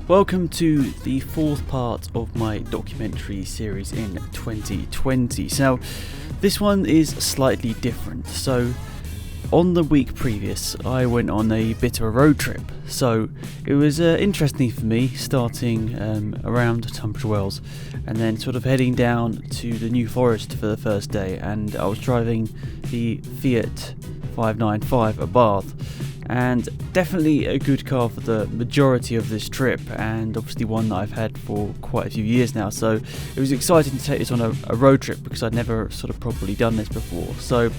Welcome to the fourth part of my documentary series in 2020. So this one is slightly different. So on the week previous I went on a bit of a road trip. So it was interesting for me, starting around Tunbridge Wells and then sort of heading down to the New Forest for the first day, and I was driving the Fiat 595 Abarth. And definitely a good car for the majority of this trip, and obviously one that I've had for quite a few years now, so it was exciting to take this on a road trip because I'd never sort of properly done this before. So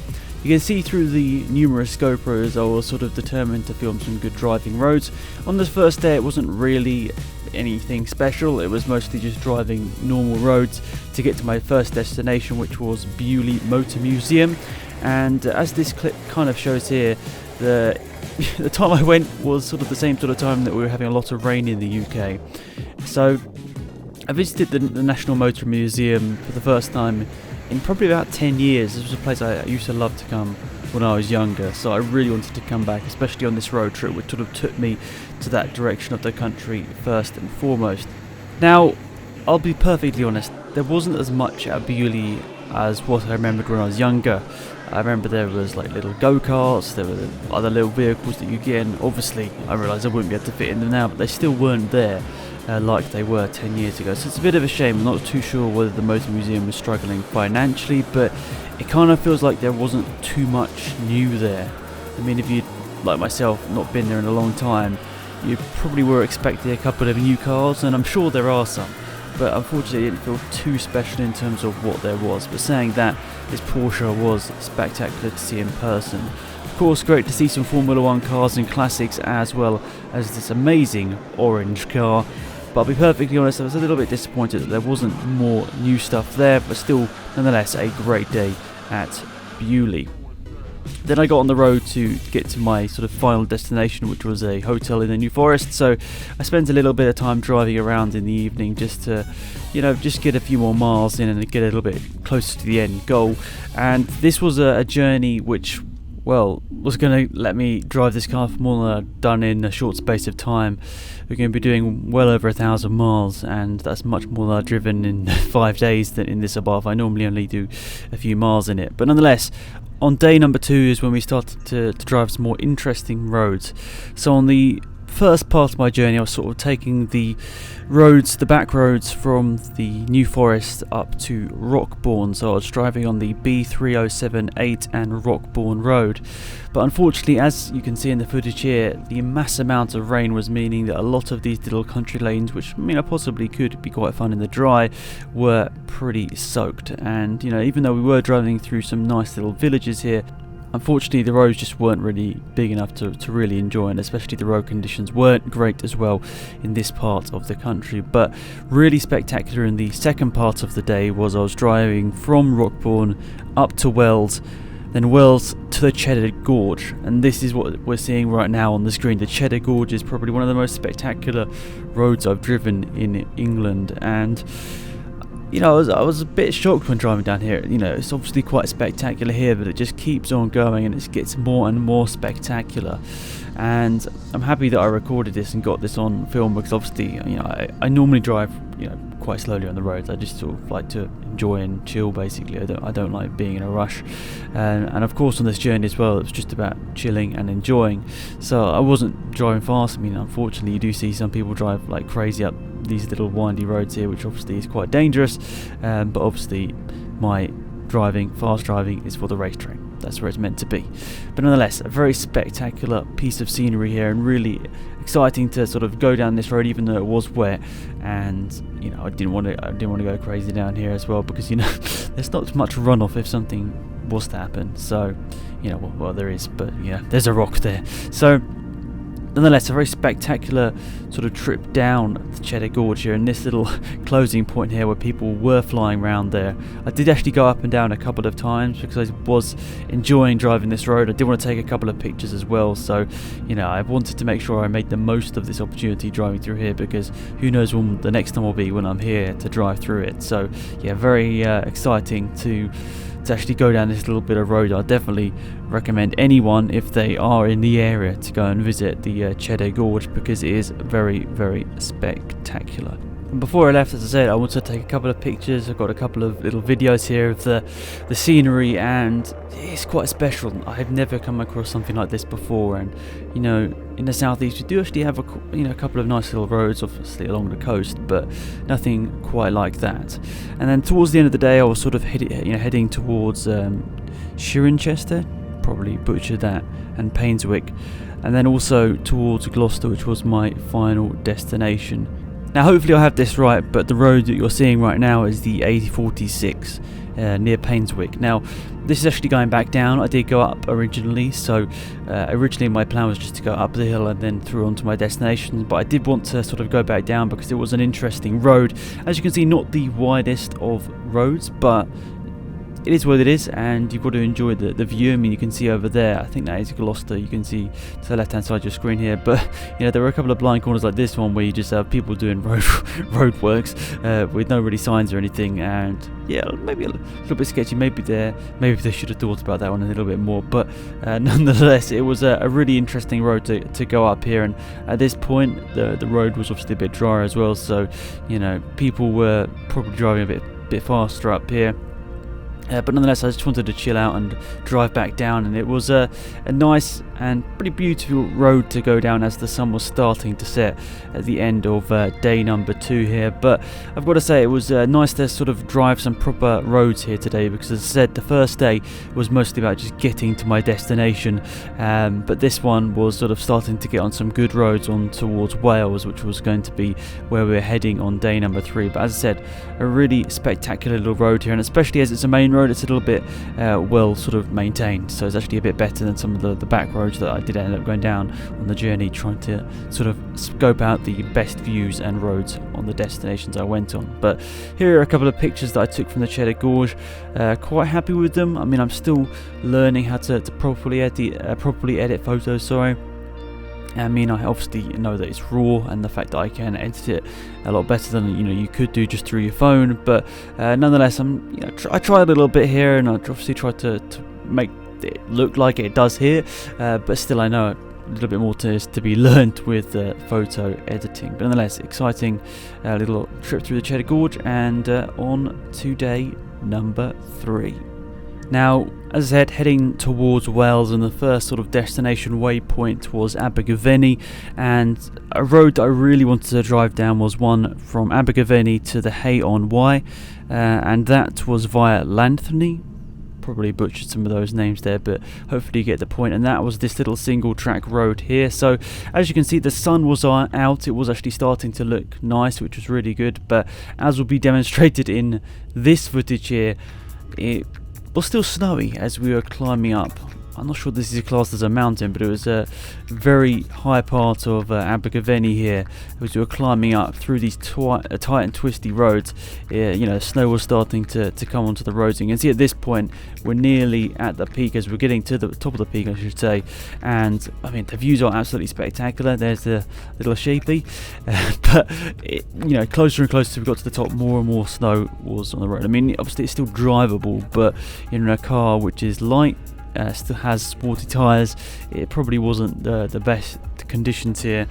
you can see through the numerous GoPros I was sort of determined to film some good driving roads. On the first day it wasn't really anything special, it was mostly just driving normal roads to get to my first destination, which was Bewley Motor Museum. And as this clip kind of shows here, the time I went was sort of the same sort of time that we were having a lot of rain in the UK. So I visited the National Motor Museum for the first time in probably about 10 years. This was a place I used to love to come when I was younger, so I really wanted to come back, especially on this road trip, which sort of took me to that direction of the country first and foremost. Now, I'll be perfectly honest, there wasn't as much at Bewley as what I remembered when I was younger. I remember there was like little go-karts, there were other little vehicles that you get in. Obviously I realised I wouldn't be able to fit in them now, but they still weren't there like they were 10 years ago. So it's a bit of a shame. I'm not too sure whether the Motor Museum was struggling financially, but it kind of feels like there wasn't too much new there. I mean, if you'd, like myself, not been there in a long time, you probably were expecting a couple of new cars, and I'm sure there are some. But unfortunately it didn't feel too special in terms of what there was. But saying that, this Porsche was spectacular to see in person. Of course, great to see some Formula 1 cars and classics, as well as this amazing orange car. But I'll be perfectly honest, I was a little bit disappointed that there wasn't more new stuff there, but still, nonetheless, a great day at Bewley. Then I got on the road to get to my sort of final destination, which was a hotel in the New Forest. So I spent a little bit of time driving around in the evening just to, just get a few more miles in and get a little bit closer to the end goal. And this was a journey which, was going to let me drive this car for more than I've done in a short space of time. We're going to be doing well over 1,000 miles, and that's much more than I've driven in 5 days than in this Abarth. I normally only do a few miles in it. But nonetheless, on day number 2 is when we started to drive some more interesting roads. So on the first part of my journey, I was sort of taking the back roads from the New Forest up to Rockbourne. So I was driving on the B3078 and Rockbourne Road. But unfortunately, as you can see in the footage here, the mass amount of rain was meaning that a lot of these little country lanes, which possibly could be quite fun in the dry, were pretty soaked. And even though we were driving through some nice little villages here, unfortunately the roads just weren't really big enough to really enjoy, and especially the road conditions weren't great as well in this part of the country. But really spectacular in the second part of the day was I was driving from Rockbourne up to Wells, then Wells to the Cheddar Gorge, and this is what we're seeing right now on the screen. The Cheddar Gorge is probably one of the most spectacular roads I've driven in England, and I was a bit shocked when driving down here. It's obviously quite spectacular here, but it just keeps on going and it gets more and more spectacular. And I'm happy that I recorded this and got this on film, because obviously, I normally drive, quite slowly on the roads. I just sort of like to enjoy and chill, basically. I don't like being in a rush. And of course on this journey as well, it was just about chilling and enjoying. So I wasn't driving fast. Unfortunately, you do see some people drive like crazy up these little windy roads here, which obviously is quite dangerous. But obviously my fast driving is for the racetrack. That's where it's meant to be. But nonetheless, a very spectacular piece of scenery here, and really exciting to sort of go down this road, even though it was wet. And I didn't want to go crazy down here as well, because there's not much runoff if something was to happen. So there is, but there's a rock there. So nonetheless, a very spectacular sort of trip down the Cheddar Gorge here, and this little closing point here where people were flying around there. I did actually go up and down a couple of times because I was enjoying driving this road. I did want to take a couple of pictures as well, so I wanted to make sure I made the most of this opportunity driving through here, because who knows when the next time will be when I'm here to drive through it. So very exciting to to actually go down this little bit of road. I definitely recommend anyone, if they are in the area, to go and visit the Cheddar Gorge, because it is very, very spectacular. And before I left, as I said, I wanted to take a couple of pictures. I've got a couple of little videos here of the scenery, and it's quite special. I've never come across something like this before. And you know, in the southeast, we do actually have a couple of nice little roads, obviously along the coast, but nothing quite like that. And then towards the end of the day, I was sort of heading towards Cirencester, probably butchered that, and Painswick, and then also towards Gloucester, which was my final destination. Now hopefully I have this right, but the road that you're seeing right now is the A46 near Painswick. Now this is actually going back down. I did go up originally, so originally my plan was just to go up the hill and then through onto my destination, but I did want to sort of go back down because it was an interesting road. As you can see, not the widest of roads, but it is what it is, and you've got to enjoy the view. I mean, you can see over there, I think that is Gloucester. You can see to the left hand side of your screen here, but you know, there were a couple of blind corners like this one where you just have people doing road works with no really signs or anything, and yeah, maybe a little bit sketchy. Maybe they should have thought about that one a little bit more, but nonetheless, it was a really interesting road to go up here. And at this point, the road was obviously a bit drier as well, so you know, people were probably driving a bit faster up here. But nonetheless, I just wanted to chill out and drive back down, and it was a nice and pretty beautiful road to go down as the sun was starting to set at the end of day number 2 here. But I've got to say, it was nice to sort of drive some proper roads here today, because as I said, the first day was mostly about just getting to my destination, but this one was sort of starting to get on some good roads on towards Wales, which was going to be where we're heading on day number 3. But as I said, a really spectacular little road here, and especially as it's a main road, it's a little bit well sort of maintained, so it's actually a bit better than some of the back roads that I did end up going down on the journey, trying to sort of scope out the best views and roads on the destinations I went on. But here are a couple of pictures that I took from the Cheddar Gorge. Quite happy with them. I mean, I'm still learning how to properly edit photos, sorry. I mean, I obviously know that it's raw, and the fact that I can edit it a lot better than you could do just through your phone. But nonetheless, I tried a little bit here, and I obviously tried to make it look like it does here. But still, I know a little bit more to be learned with photo editing. But nonetheless, exciting little trip through the Cheddar Gorge, and on to day number 3. Now, as I said, heading towards Wales, and the first sort of destination waypoint was Aberystwyth, and a road that I really wanted to drive down was one from Aberystwyth to the Hay-on-Wye, and that was via Llanthony. Probably butchered some of those names there, but hopefully you get the point. And that was this little single track road here. So as you can see, the sun was out. It was actually starting to look nice, which was really good, but as will be demonstrated in this footage here, it was still snowy as we were climbing up. I'm not sure this is classed as a mountain, but it was a very high part of Aberystwyth here. As we were climbing up through these tight and twisty roads, snow was starting to come onto the roads. And you can see at this point we're nearly at the peak, as we're getting to the top of the peak, I should say. And I mean, the views are absolutely spectacular. There's the little shapey, but closer and closer we got to the top, more and more snow was on the road. I mean, obviously it's still drivable, but in a car which is light, still has sporty tyres, it probably wasn't the best conditions here.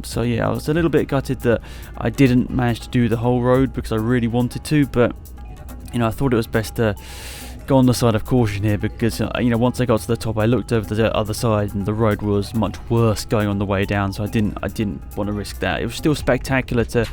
So yeah, I was a little bit gutted that I didn't manage to do the whole road, because I really wanted to, but I thought it was best to go on the side of caution here, because once I got to the top, I looked over the other side and the road was much worse going on the way down, so I didn't want to risk that. It was still spectacular to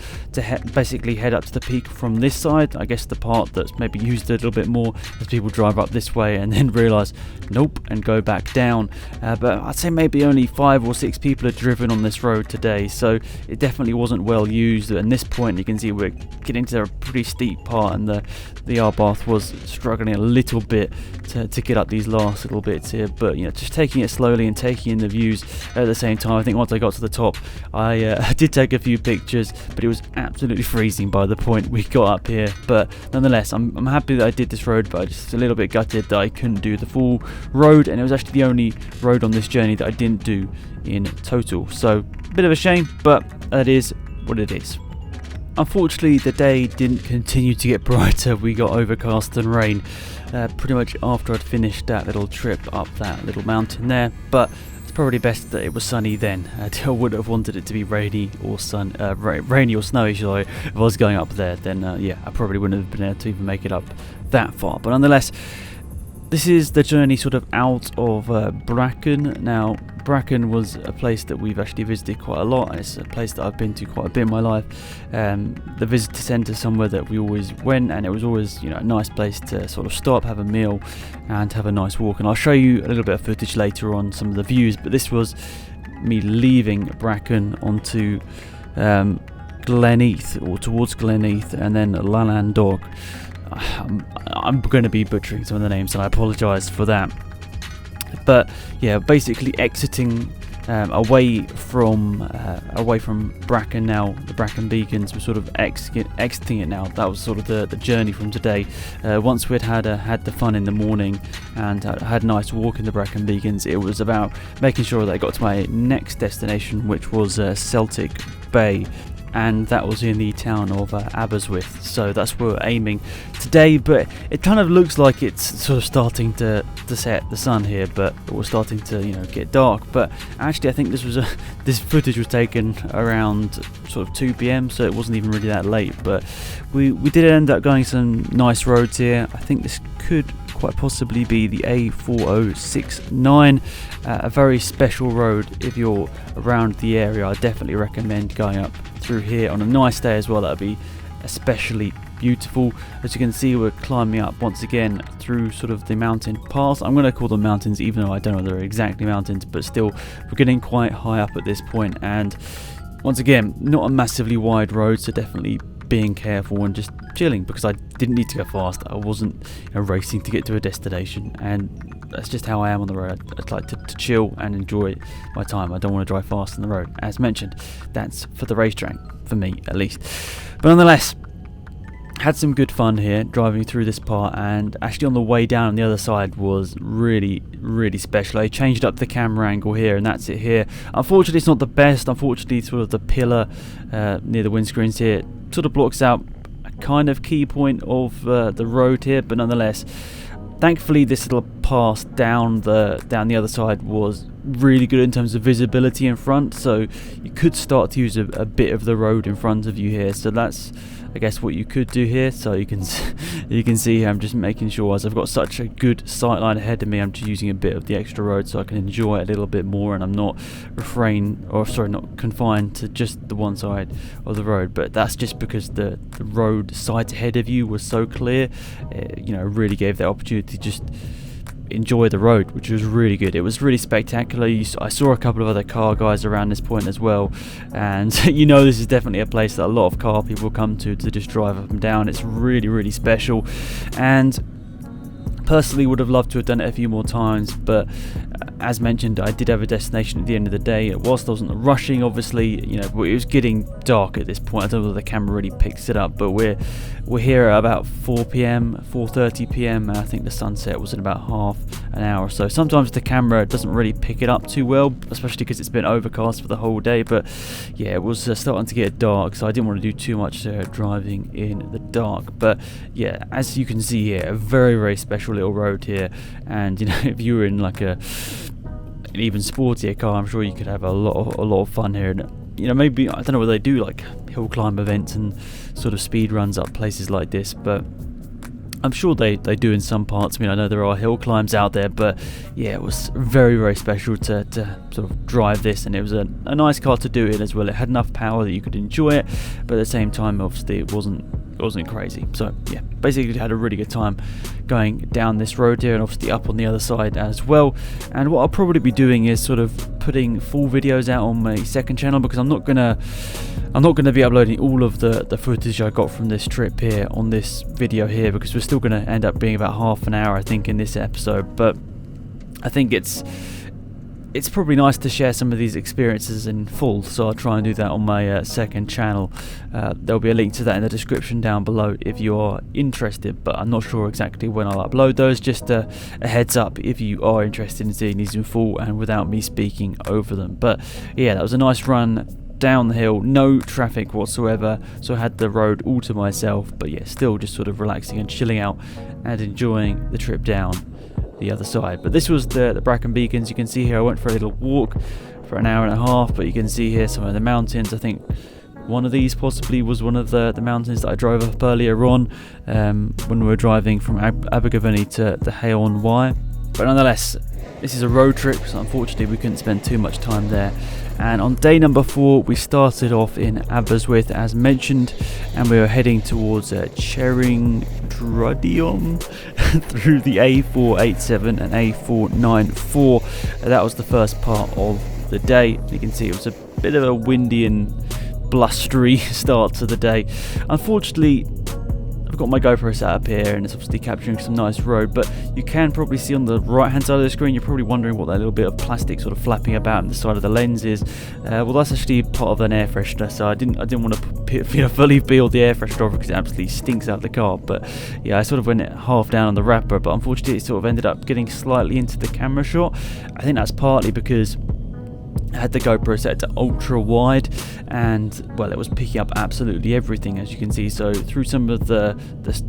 basically head up to the peak from this side. I guess the part that's maybe used a little bit more as people drive up this way and then realise nope and go back down. But I'd say maybe only 5 or 6 people had driven on this road today, so it definitely wasn't well used. At this point you can see we're getting to a pretty steep part, and the Abarth was struggling a little bit to get up these last little bits here, but just taking it slowly and taking in the views at the same time. I think once I got to the top, I did take a few pictures, but it was absolutely freezing by the point we got up here. But nonetheless, I'm happy that I did this road, but I'm just a little bit gutted that I couldn't do the full road, and it was actually the only road on this journey that I didn't do in total, so a bit of a shame, but that is what it is. unfortunately the day didn't continue to get brighter. We got overcast and rain pretty much after I'd finished that little trip up that little mountain there, but it's probably best that it was sunny then. I would have wanted it to be rainy or rainy or snowy, shall I? If I was going up there, then yeah, I probably wouldn't have been able to even make it up that far. But nonetheless, this is the journey sort of out of Brecon. Now, Brecon was a place that we've actually visited quite a lot, and it's a place that I've been to quite a bit in my life. The visitor centre somewhere that we always went, and it was always, you know, a nice place to sort of stop, have a meal, and have a nice walk. And I'll show you a little bit of footage later on some of the views, but this was me leaving Brecon onto Glenheath, or towards Glenheath, and then Llanandog. I'm going to be butchering some of the names, and I apologise for that. But yeah, basically exiting away from Brecon now. The Brecon Beacons, we're sort of exiting it now. That was sort of the journey from today. Once we'd had the fun in the morning and had a nice walk in the Brecon Beacons, it was about making sure that I got to my next destination, which was Celtic Bay. And that was in the town of Aberystwyth, so that's where we're aiming today. But it kind of looks like it's sort of starting to set the sun here, but we're starting to, you know, get dark. But actually, I think this footage was taken around sort of 2 p.m, so it wasn't even really that late. But we did end up going some nice roads here. I think this could quite possibly be the A4069, a very special road. If you're around the area, I definitely recommend going up through here on a nice day as well. That would be especially beautiful. As you can see, we're climbing up once again through sort of the mountain pass. I'm going to call them mountains, even though I don't know they're exactly mountains, but still we're getting quite high up at this point. And once again, not a massively wide road, so definitely being careful and just chilling, because I didn't need to go fast. I wasn't, you know, racing to get to a destination, and that's just how I am on the road. I'd like to chill and enjoy my time. I don't want to drive fast on the road. As mentioned, that's for the racetrack, for me at least. But nonetheless, had some good fun here driving through this part, and actually on the way down on the other side was really special. I changed up the camera angle here, and that's it here. Unfortunately, it's not the best. Unfortunately, sort of the pillar near the windscreens here sort of blocks out a kind of key point of the road here, but nonetheless, thankfully this little pass down the other side was really good in terms of visibility in front, so you could start to use a bit of the road in front of you here. So that's, I guess, what you could do here. So you can see here, I'm just making sure, as I've got such a good sight line ahead of me, I'm just using a bit of the extra road so I can enjoy it a little bit more, and I'm not not confined to just the one side of the road. But that's just because the road sight ahead of you was so clear. You know, really gave that opportunity to just enjoy the road, which was really good. It was really spectacular. I saw a couple of other car guys around this point as well, and you know, this is definitely a place that a lot of car people come to just drive up and down. It's really special, and personally would have loved to have done it a few more times, but as mentioned, I did have a destination at the end of the day. Whilst I wasn't rushing, obviously, you know, it was getting dark at this point. I don't know whether the camera really picks it up, but we're here at about 4 p.m, 4:30 p.m, and I think the sunset was in about half an hour or so. Sometimes the camera doesn't really pick it up too well, especially because it's been overcast for the whole day. But yeah, it was starting to get dark, so I didn't want to do too much driving in the dark. But yeah, as you can see here, a very special little road here, and you know, if you were in like an even sportier car, I'm sure you could have a lot of fun here. And you know, maybe, I don't know whether they do like hill climb events and sort of speed runs up places like this, but I'm sure they do in some parts. I mean, I know there are hill climbs out there, but yeah, it was very special to sort of drive this, and it was a nice car to do it as well. It had enough power that you could enjoy it, but at the same time, obviously, it wasn't crazy. So yeah, basically had a really good time going down this road here, and obviously up on the other side as well. And what I'll probably be doing is sort of putting full videos out on my second channel, because I'm not gonna be uploading all of the footage I got from this trip here on this video here, because we're still gonna end up being about half an hour, I think, in this episode. But I think it's probably nice to share some of these experiences in full, so I'll try and do that on my second channel. There'll be a link to that in the description down below if you are interested, but I'm not sure exactly when I'll upload those. Just a heads up if you are interested in seeing these in full and without me speaking over them. But yeah, that was a nice run down the hill, no traffic whatsoever, so I had the road all to myself, but yeah, still just sort of relaxing and chilling out and enjoying the trip down the other side. But this was the Brecon Beacons. You can see here I went for a little walk for an hour and a half, but you can see here some of the mountains. I think one of these possibly was one of the mountains that I drove up earlier on when we were driving from Aberystwyth to the Hay on Wye. But nonetheless, this is a road trip, so unfortunately we couldn't spend too much time there. And on day number 4, we started off in Aberystwyth as mentioned, and we were heading towards Caernafon through the A487 and A494. That was the first part of the day. You can see it was a bit of a windy and blustery start to the day. Unfortunately, I've got my GoPro set up here and it's obviously capturing some nice road, but you can probably see on the right hand side of the screen, you're probably wondering what that little bit of plastic sort of flapping about on the side of the lens is. Well, that's actually part of an air freshener, so I didn't want to fully peel the air freshener off because it absolutely stinks out the car. But yeah, I sort of went half down on the wrapper, but unfortunately it sort of ended up getting slightly into the camera shot. I think that's partly because I had the GoPro set to ultra wide, and well, it was picking up absolutely everything, as you can see. So through some of the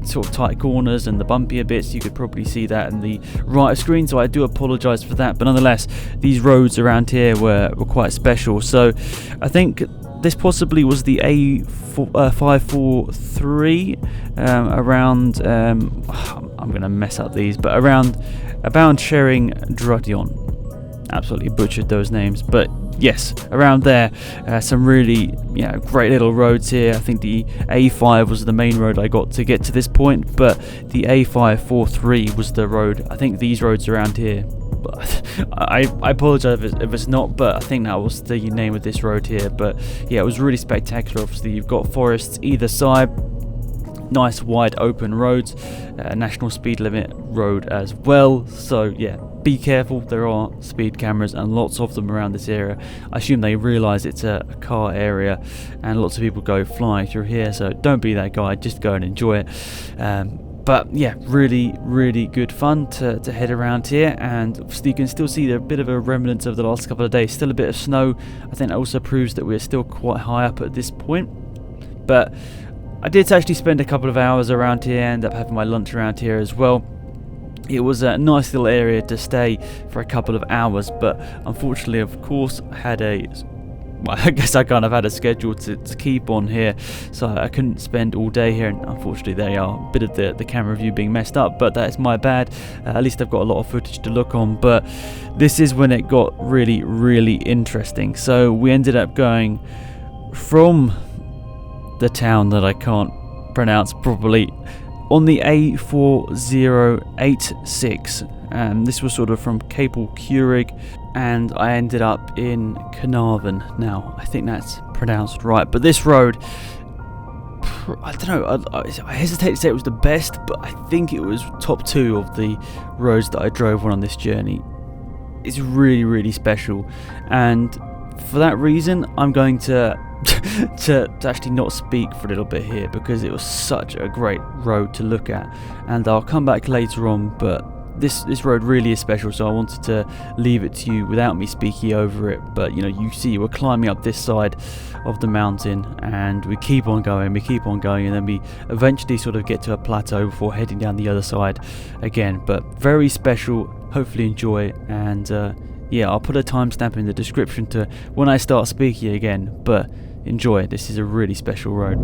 sort of tight corners and the bumpier bits, you could probably see that in the right screen, so I do apologise for that. But nonetheless, these roads around here were quite special. So I think this possibly was the A543 around I'm going to mess up these, but around Sharing Drudion. Absolutely butchered those names, but yes, around there, some really great little roads here. I think the A5 was the main road I got to get to this point, but the A543 was the road. I think these roads around here, I apologise if it's not, but I think that was the name of this road here. But yeah, it was really spectacular. Obviously, you've got forests either side, nice wide open roads, national speed limit road as well. So yeah, be careful, there are speed cameras and lots of them around this area. I assume they realise it's a car area and lots of people go flying through here, so don't be that guy, just go and enjoy it. But yeah, really good fun to head around here, and obviously you can still see a bit of a remnant of the last couple of days. Still a bit of snow. I think that also proves that we're still quite high up at this point. But I did actually spend a couple of hours around here, end up having my lunch around here as well. It was a nice little area to stay for a couple of hours, but unfortunately, of course, I guess I kind of had a schedule to keep on here, so I couldn't spend all day here, and unfortunately they are a bit of the camera view being messed up, but that is my bad. At least I've got a lot of footage to look on. But this is when it got really interesting. So we ended up going from the town that I can't pronounce properly on the A4086, and this was sort of from Capel Curig, and I ended up in Caernafon. Now I think that's pronounced right, but this road, I don't know, I hesitate to say it was the best, but I think it was top 2 of the roads that I drove on this journey. It's really special, and for that reason I'm going to actually not speak for a little bit here, because it was such a great road to look at, and I'll come back later on. But this road really is special, so I wanted to leave it to you without me speaking over it. But you see we're climbing up this side of the mountain, and we keep on going, and then we eventually sort of get to a plateau before heading down the other side again. But very special, hopefully enjoy, and yeah, I'll put a timestamp in the description to when I start speaking again, but enjoy. This is a really special road.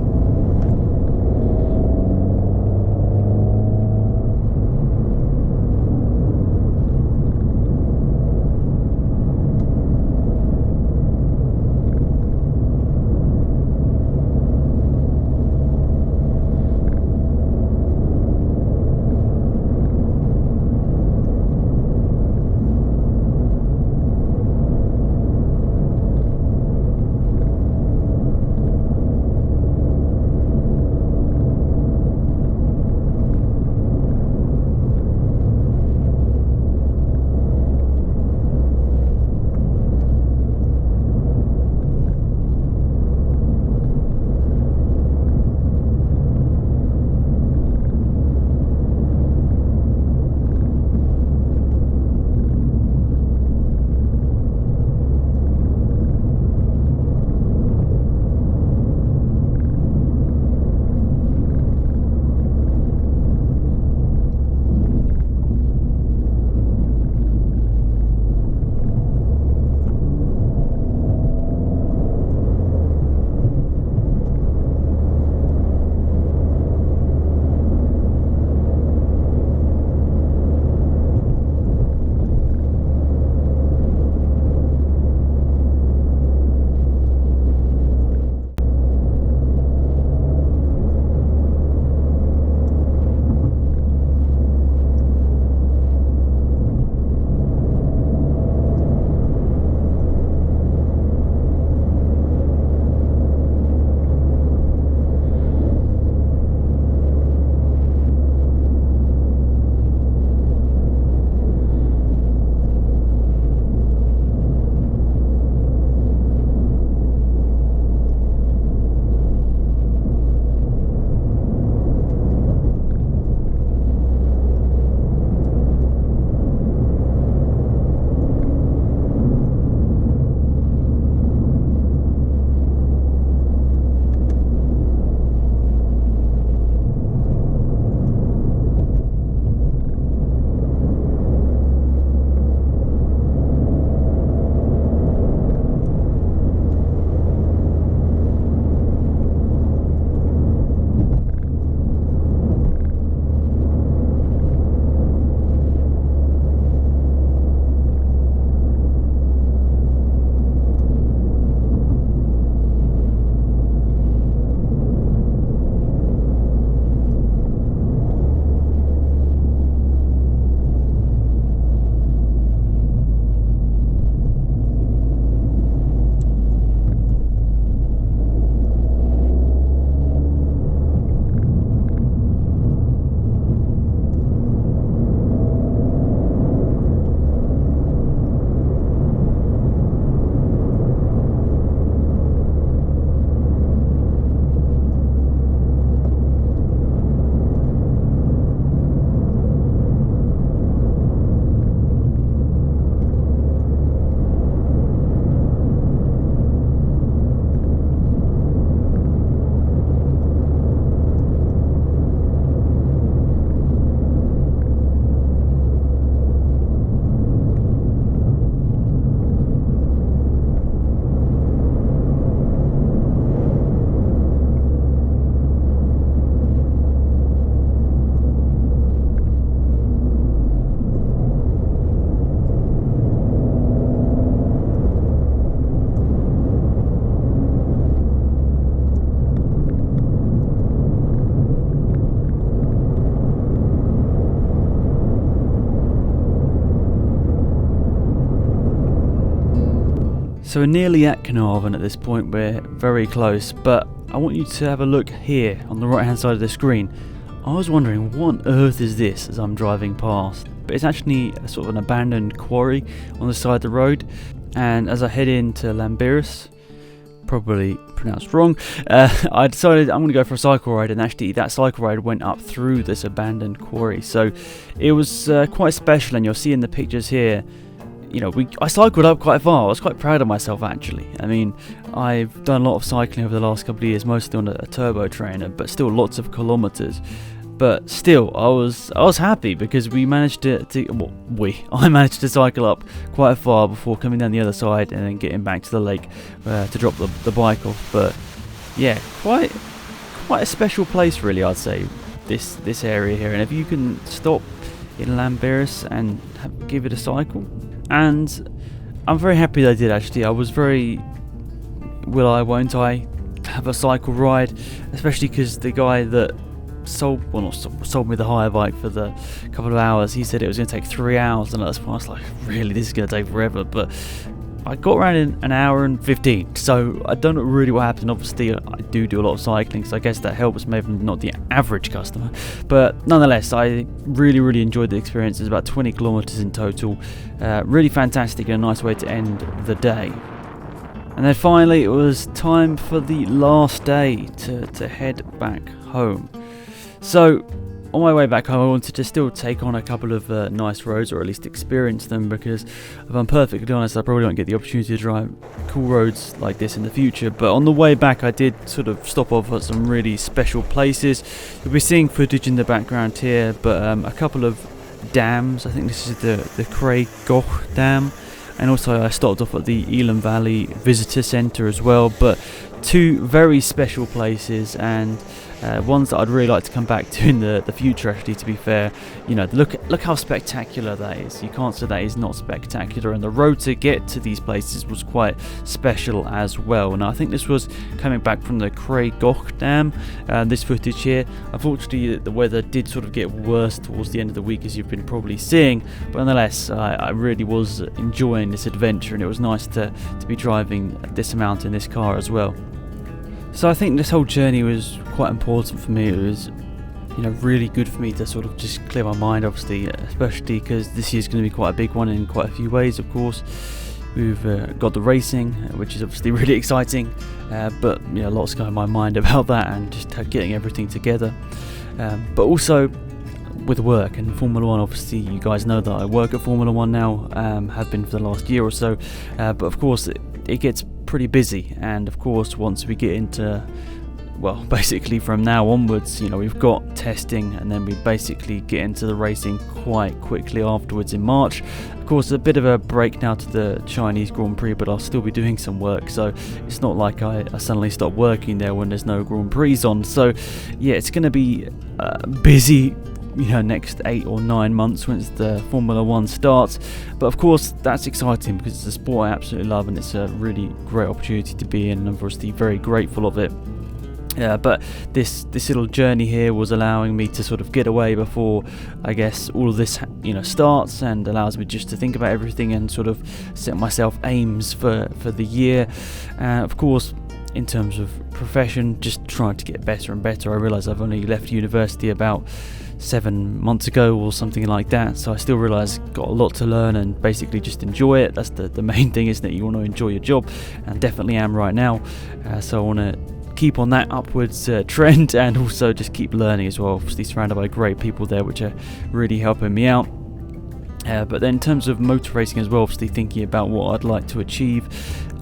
So we're nearly at Caernafon at this point, we're very close, but I want you to have a look here on the right hand side of the screen. I was wondering what on earth is this as I'm driving past, but it's actually a sort of an abandoned quarry on the side of the road, and as I head into Aberystwyth, probably pronounced wrong, I decided I'm going to go for a cycle ride, and actually that cycle ride went up through this abandoned quarry, so it was quite special. And you'll see in the pictures here, you know, I cycled up quite far. I was quite proud of myself, actually. I mean, I've done a lot of cycling over the last couple of years, mostly on a turbo trainer, but still lots of kilometers. But still, I was happy because we managed I managed to cycle up quite far before coming down the other side and then getting back to the lake to drop the bike off. But yeah, quite a special place, really, I'd say, this area here. And if you can stop in Aberystwyth and give it a cycle, and I'm very happy that I did, actually. I was very won't I have a cycle ride, especially because the guy that sold me the hire bike for the couple of hours, he said it was going to take 3 hours, and that's why I was like, really, this is going to take forever. But I got around in an hour and 15, so I don't know really what happened. Obviously I do a lot of cycling, so I guess that helps, maybe not the average customer, but nonetheless I really enjoyed the experience. It's about 20 kilometers in total, really fantastic and a nice way to end the day. And then finally it was time for the last day to head back home. So on my way back home, I wanted to still take on a couple of nice roads, or at least experience them, because if I'm perfectly honest, I probably won't get the opportunity to drive cool roads like this in the future. But on the way back, I did sort of stop off at some really special places. You'll be seeing footage in the background here, but a couple of dams. I think this is the Caernafon Dam, and also I stopped off at the Elan Valley Visitor Centre as well. But two very special places, and ones that I'd really like to come back to in the future, actually, to be fair. You know, look how spectacular that is. You can't say that is not spectacular, and the road to get to these places was quite special as well. And I think this was coming back from the Caernafon Dam, this footage here. Unfortunately, the weather did sort of get worse towards the end of the week, as you've been probably seeing, but nonetheless I really was enjoying this adventure, and it was nice to be driving this amount in this car as well. So I think this whole journey was quite important for me. It was, you know, really good for me to sort of just clear my mind, obviously, especially because this year's going to be quite a big one in quite a few ways, of course. We've got the racing, which is obviously really exciting, but you know, lots going on my mind about that and just getting everything together. But also with work and Formula 1, obviously you guys know that I work at Formula 1 now, have been for the last year or so, but of course it gets pretty busy, and of course once we get into, well, basically from now onwards, you know, we've got testing, and then we basically get into the racing quite quickly afterwards in March. Of course, a bit of a break now to the Chinese Grand Prix, but I'll still be doing some work, so it's not like I suddenly stop working there when there's no Grand Prix on. So yeah, it's going to be busy, you know, next 8 or 9 months once the Formula 1 starts. But of course that's exciting because it's a sport I absolutely love, and it's a really great opportunity to be in, and I'm obviously very grateful of it. But this little journey here was allowing me to sort of get away before, I guess, all of this, you know, starts, and allows me just to think about everything and sort of set myself aims for the year. Of course, in terms of profession, just trying to get better and better. I realise I've only left university about 7 months ago or something like that, so I still realise got a lot to learn, and basically just enjoy it. That's the main thing, isn't it? You want to enjoy your job, and definitely am right now. So I want to keep on that upwards trend, and also just keep learning as well, obviously surrounded by great people there which are really helping me out. But then in terms of motor racing as well, obviously thinking about what I'd like to achieve,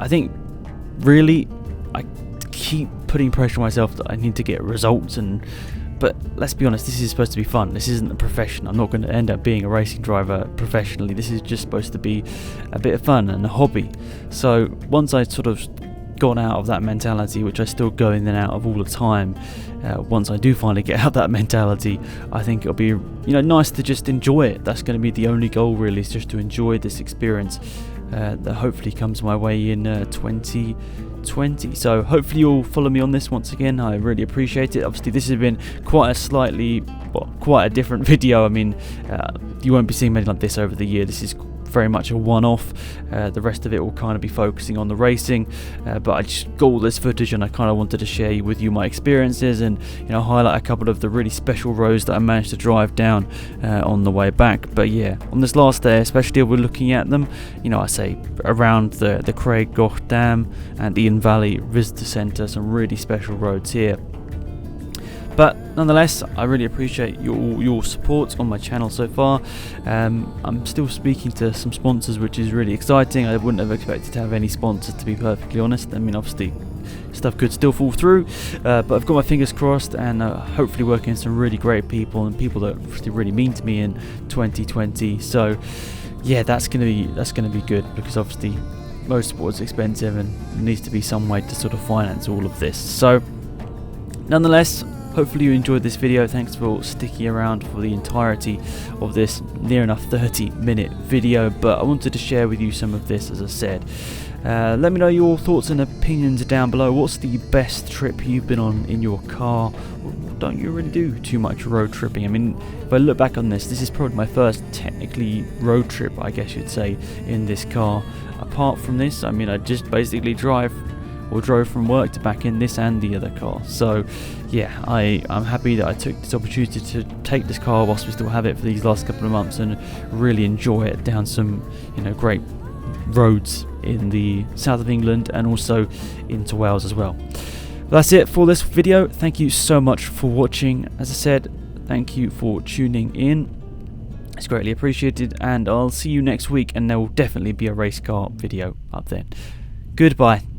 I think really I keep putting pressure on myself that I need to get results, but let's be honest, this is supposed to be fun. This isn't a profession. I'm not going to end up being a racing driver professionally. This is just supposed to be a bit of fun and a hobby. So once I sort of gone out of that mentality, which I still go in and out of all the time, once I do finally get out that mentality, I think it'll be, you know, nice to just enjoy it. That's going to be the only goal, really, is just to enjoy this experience that hopefully comes my way in 2020. So hopefully you'll follow me on this once again. I really appreciate it. Obviously this has been quite a different video. I mean, you won't be seeing many like this over the year. This is very much a one-off. The rest of it will kind of be focusing on the racing, but I just got all this footage and I kind of wanted to share with you my experiences and highlight a couple of the really special roads that I managed to drive down on the way back. But yeah, on this last day especially, we're looking at them, I say around the Craig Goch Dam and Ian Valley Visitor Centre, some really special roads here. But nonetheless, I really appreciate your support on my channel so far. I'm still speaking to some sponsors, which is really exciting. I wouldn't have expected to have any sponsors, to be perfectly honest. I mean, obviously, stuff could still fall through, but I've got my fingers crossed, and hopefully working with some really great people and people that obviously really mean to me in 2020. So, yeah, that's gonna be good, because obviously motorsport is expensive and there needs to be some way to sort of finance all of this. So, nonetheless, hopefully you enjoyed this video. Thanks for sticking around for the entirety of this near enough 30-minute video, but I wanted to share with you some of this, as I said. Let me know your thoughts and opinions down below. What's the best trip you've been on in your car? Don't you really do too much road tripping? I mean, if I look back on this is probably my first technically road trip, I guess you'd say, in this car. Apart from this, I mean, I just basically drove from work to back in this and the other car. So yeah, I'm happy that I took this opportunity to take this car whilst we still have it for these last couple of months and really enjoy it down some great roads in the south of England and also into Wales as well. That's it for this video. Thank you so much for watching. As I said, thank you for tuning in. It's greatly appreciated, and I'll see you next week, and there will definitely be a race car video up then. Goodbye.